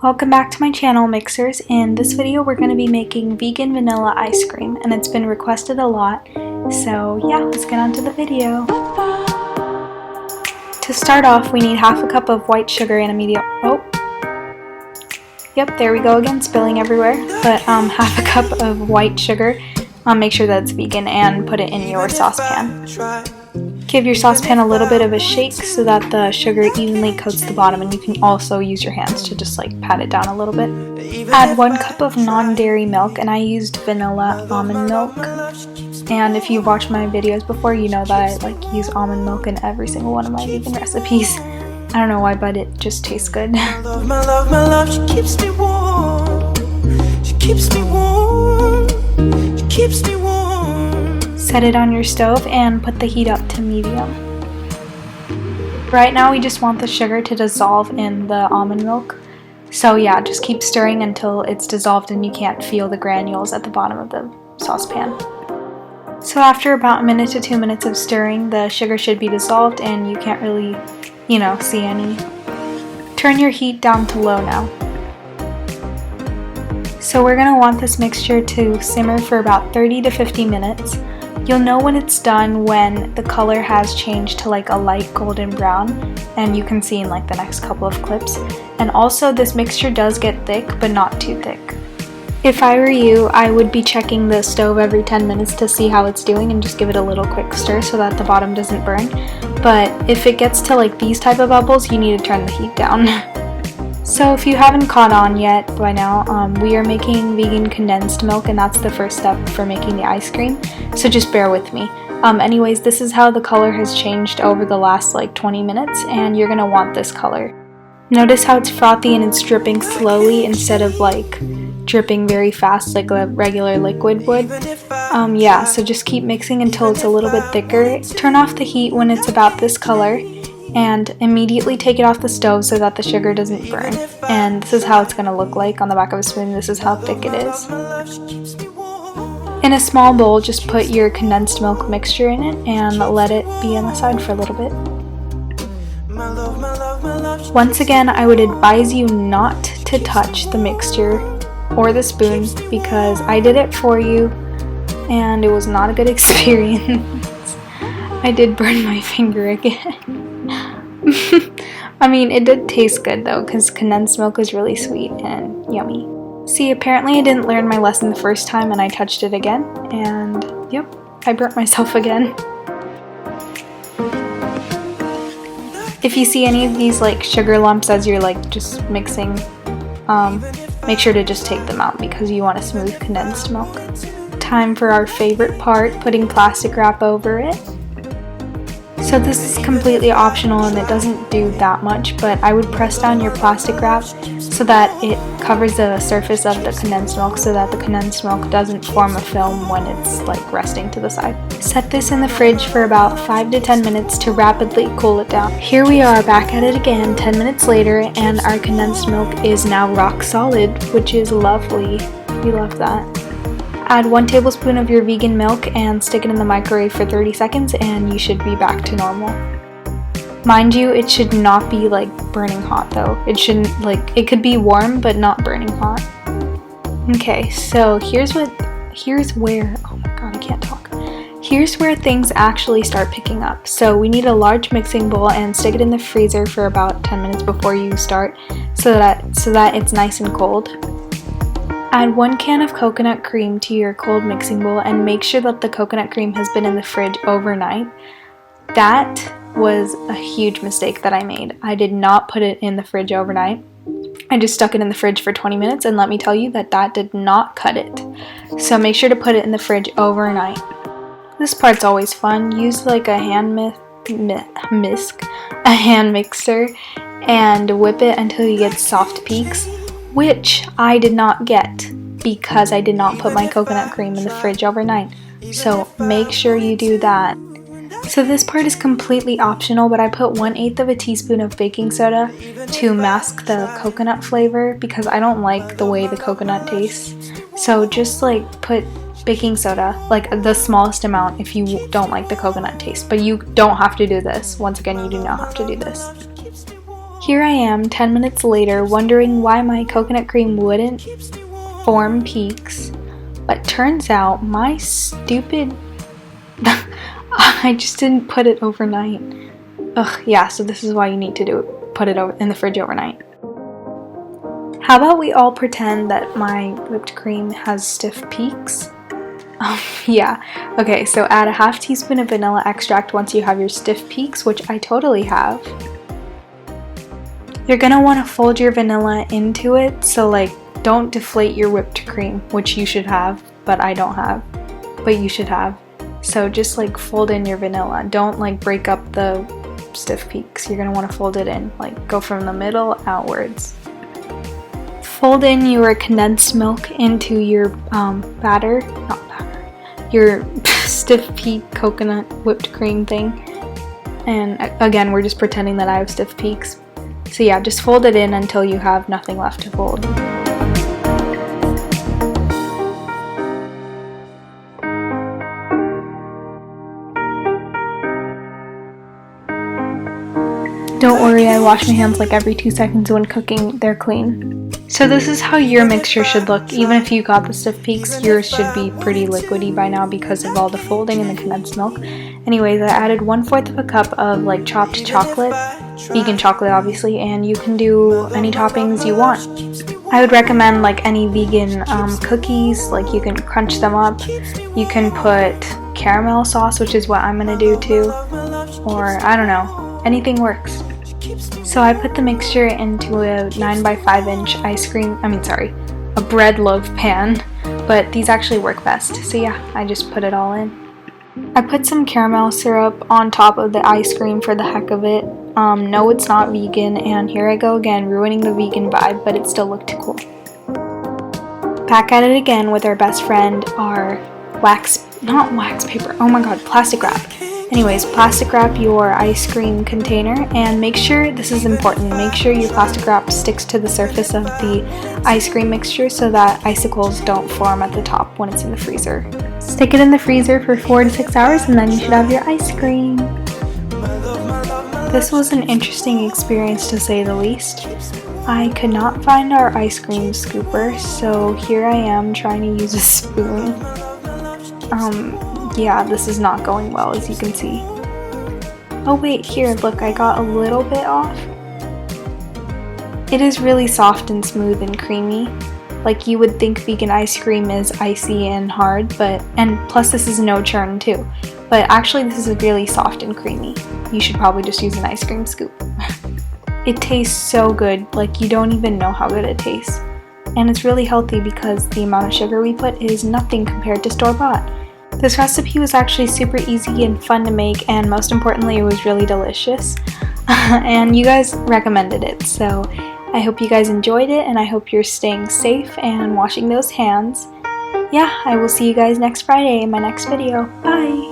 Welcome back to my channel, Mixers. In this video we're going to be making vegan vanilla ice cream, and it's been requested a lot, so yeah, let's get on to the video. To start off, we need half a cup of white sugar and a medium, yep, there we go again, spilling everywhere, but half a cup of white sugar, make sure that it's vegan, and put it in your saucepan. Give your saucepan a little bit of a shake so that the sugar evenly coats the bottom, and you can also use your hands to just like pat it down a little bit. Add 1 cup of non-dairy milk, and I used vanilla almond milk. And if you've watched my videos before, you know that I like use almond milk in every single one of my vegan recipes. I don't know why, but it just tastes good. My love, she keeps me warm. She keeps me warm. She keeps me warm. Set it on your stove and put the heat up to medium. Right now we just want the sugar to dissolve in the almond milk. So yeah, just keep stirring until it's dissolved and you can't feel the granules at the bottom of the saucepan. So after about 1 minute to 2 minutes of stirring, the sugar should be dissolved and you can't really, see any. Turn your heat down to low now. So we're going to want this mixture to simmer for about 30 to 50 minutes. You'll know when it's done when the color has changed to like a light golden brown, and you can see in like the next couple of clips. And also this mixture does get thick, but not too thick. If I were you, I would be checking the stove every 10 minutes to see how it's doing and just give it a little quick stir so that the bottom doesn't burn. But if it gets to like these type of bubbles, you need to turn the heat down. So if you haven't caught on yet by now, we are making vegan condensed milk, and that's the first step for making the ice cream, so just bear with me. Anyways, this is how the color has changed over the last like 20 minutes, and you're going to want this color. Notice how it's frothy and it's dripping slowly instead of like dripping very fast like a regular liquid would. Yeah, so just keep mixing until it's a little bit thicker. Turn off the heat when it's about this color, and immediately take it off the stove so that the sugar doesn't burn. And this is how it's going to look like on the back of a spoon. This is how thick it is. In a small bowl, just put your condensed milk mixture in it and let it be on the side for a little bit. Once again, I would advise you not to touch the mixture or the spoon because I did it for you and it was not a good experience. I did burn my finger again. I mean, it did taste good though, because condensed milk is really sweet and yummy. See, apparently I didn't learn my lesson the first time and I touched it again, and yep, I burnt myself again. If you see any of these like sugar lumps as you're like just mixing, make sure to just take them out because you want a smooth condensed milk. Time for our favorite part, putting plastic wrap over it. So this is completely optional and it doesn't do that much, but I would press down your plastic wrap so that it covers the surface of the condensed milk so that the condensed milk doesn't form a film when it's like resting to the side. Set this in the fridge for about 5 to 10 minutes to rapidly cool it down. Here we are back at it again 10 minutes later, and our condensed milk is now rock solid, which is lovely. We love that. Add 1 tablespoon of your vegan milk and stick it in the microwave for 30 seconds and you should be back to normal. Mind you, it should not be like burning hot though. It shouldn't, like, it could be warm but not burning hot. Okay, so here's where, oh my god, I can't talk. Here's where things actually start picking up. So we need a large mixing bowl and stick it in the freezer for about 10 minutes before you start so that it's nice and cold. Add 1 can of coconut cream to your cold mixing bowl and make sure that the coconut cream has been in the fridge overnight. That was a huge mistake that I made. I did not put it in the fridge overnight. I just stuck it in the fridge for 20 minutes, and let me tell you that did not cut it. So make sure to put it in the fridge overnight. This part's always fun. Use like a hand mixer and whip it until you get soft peaks, which I did not get because I did not put my coconut cream in the fridge overnight. So make sure you do that. So this part is completely optional, but I put 1/8 of a teaspoon of baking soda to mask the coconut flavor because I don't like the way the coconut tastes. So just like put baking soda, like the smallest amount if you don't like the coconut taste, but you don't have to do this. Once again, you do not have to do this. Here I am 10 minutes later wondering why my coconut cream wouldn't form peaks, but turns out my stupid I just didn't put it overnight. Ugh, yeah, so this is why you need to put it in the fridge overnight. How about we all pretend that my whipped cream has stiff peaks? Yeah. Okay, so add a half teaspoon of vanilla extract once you have your stiff peaks, which I totally have. You're gonna want to fold your vanilla into it, so like don't deflate your whipped cream, which you should have, but I don't have, but you should have. So just like fold in your vanilla. Don't like break up the stiff peaks. You're gonna want to fold it in, like go from the middle outwards. Fold in your condensed milk into your your stiff peak coconut whipped cream thing. And again, we're just pretending that I have stiff peaks. So yeah, just fold it in until you have nothing left to fold. Don't worry, I wash my hands like every 2 seconds when cooking, they're clean. So this is how your mixture should look. Even if you got the stiff peaks, yours should be pretty liquidy by now because of all the folding and the condensed milk. Anyways, I added 1/4 of a cup of like chopped chocolate, vegan chocolate obviously, and you can do any toppings you want. I would recommend like any vegan cookies, like you can crunch them up. You can put caramel sauce, which is what I'm gonna do too, or I don't know, anything works. So I put the mixture into a 9x5 inch a bread loaf pan, but these actually work best. So yeah, I just put it all in. I put some caramel syrup on top of the ice cream for the heck of it. No, it's not vegan, and here I go again, ruining the vegan vibe, but it still looked cool. Back at it again with our best friend, our plastic wrap. Anyways, plastic wrap your ice cream container, and make sure, this is important, make sure your plastic wrap sticks to the surface of the ice cream mixture so that icicles don't form at the top when it's in the freezer. Stick it in the freezer for 4 to 6 hours and then you should have your ice cream. This was an interesting experience to say the least. I could not find our ice cream scooper, so here I am trying to use a spoon. Yeah, this is not going well, as you can see. Oh wait, here, look, I got a little bit off. It is really soft and smooth and creamy. Like you would think vegan ice cream is icy and hard, and plus this is no churn too. But actually this is really soft and creamy. You should probably just use an ice cream scoop. It tastes so good, like you don't even know how good it tastes. And it's really healthy because the amount of sugar we put is nothing compared to store-bought. This recipe was actually super easy and fun to make, and most importantly it was really delicious. And you guys recommended it, so I hope you guys enjoyed it, and I hope you're staying safe and washing those hands. Yeah, I will see you guys next Friday in my next video. Bye!